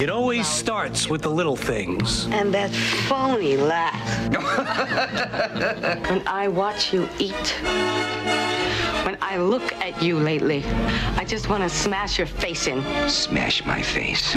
It always starts with the little things. And that phony laugh. When I watch you eat, when I look at you lately, I just want to smash your face in. Smash my face.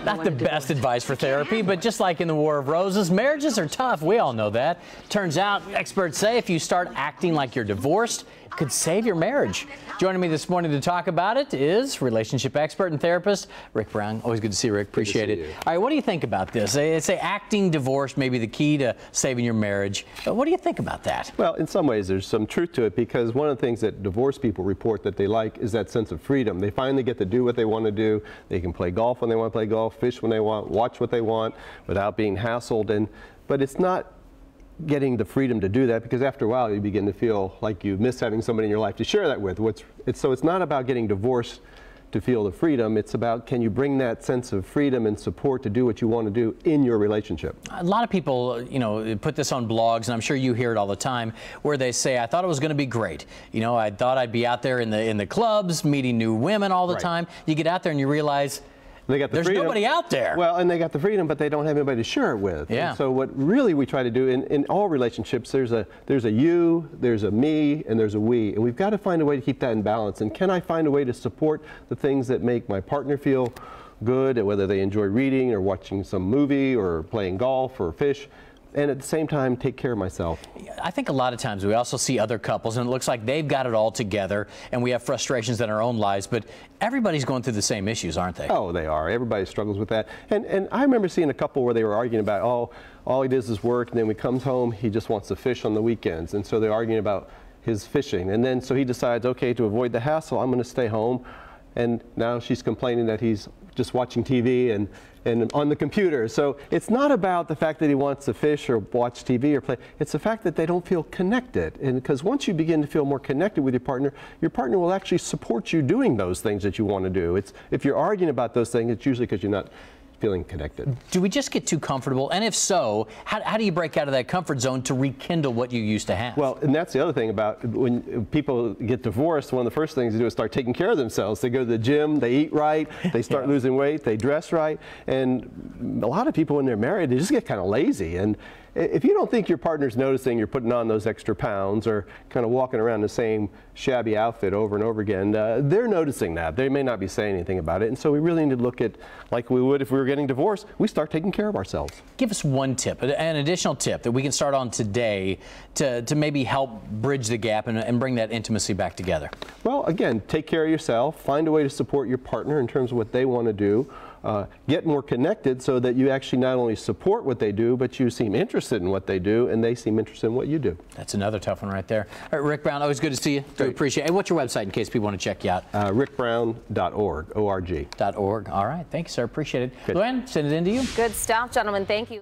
Not the best advice for therapy, but just like in the War of Roses, marriages are tough. We all know that. Turns out, experts say if you start acting like you're divorced, it could save your marriage. Joining me this morning to talk about it is relationship expert and therapist Rick Brown. Always good to see you, Rick. Appreciate it. All right, what do you think about this? They say acting divorced may be the key to saving your marriage. What do you think about that? Well, in some ways, there's some truth to it, because one of the things that divorced people report that they like is that sense of freedom. They finally get to do what they want to do. They can play golf when they want to play golf, fish when they want, watch what they want without being hassled. But it's not getting the freedom to do that, because after a while you begin to feel like you miss having somebody in your life to share that with. So it's not about getting divorced to feel the freedom. It's about, can you bring that sense of freedom and support to do what you want to do in your relationship? A lot of people, put this on blogs, and I'm sure you hear it all the time, where they say, I thought it was going to be great. I thought I'd be out there in the clubs, meeting new women all the time. You get out there and you realize, there's nobody out there. Well, and they got the freedom, but they don't have anybody to share it with. Yeah. And so what really we try to do in all relationships, there's a you, there's a me, and there's a we. And we've got to find a way to keep that in balance. And can I find a way to support the things that make my partner feel good, and whether they enjoy reading or watching some movie or playing golf or fish, and at the same time take care of myself? I think a lot of times we also see other couples and it looks like they've got it all together, and we have frustrations in our own lives, but everybody's going through the same issues, aren't they? Oh, they are. Everybody struggles with that. And I remember seeing a couple where they were arguing about, all he does is work, and then when he comes home, he just wants to fish on the weekends. And so they're arguing about his fishing. And then so he decides, okay, to avoid the hassle, I'm going to stay home. And now she's complaining that he's just watching TV and on the computer. So it's not about the fact that he wants to fish or watch TV or play. It's the fact that they don't feel connected. And because once you begin to feel more connected with your partner will actually support you doing those things that you want to do. If you're arguing about those things, it's usually because you're not feeling connected. Do we just get too comfortable? And if so, how do you break out of that comfort zone to rekindle what you used to have? Well, and that's the other thing about when people get divorced, one of the first things they do is start taking care of themselves. They go to the gym, they eat right, they start losing weight, they dress right. And a lot of people when they're married, they just get kind of lazy. And if you don't think your partner's noticing you're putting on those extra pounds or kind of walking around the same shabby outfit over and over again, they're noticing that. They may not be saying anything about it. And so we really need to look at, like we would if we were getting divorced, we start taking care of ourselves. Give us one tip, an additional tip that we can start on today to maybe help bridge the gap and bring that intimacy back together. Well, again, take care of yourself. Find a way to support your partner in terms of what they want to do. Get more connected so that you actually not only support what they do, but you seem interested in what they do, and they seem interested in what you do. That's another tough one right there. All right, Rick Brown, always good to see you. Do appreciate it. Hey, what's your website in case people want to check you out? rickbrown.org, O-R-G. .org. All right. Thank you, sir. Appreciate it. Luann, send it in to you. Good stuff, gentlemen. Thank you.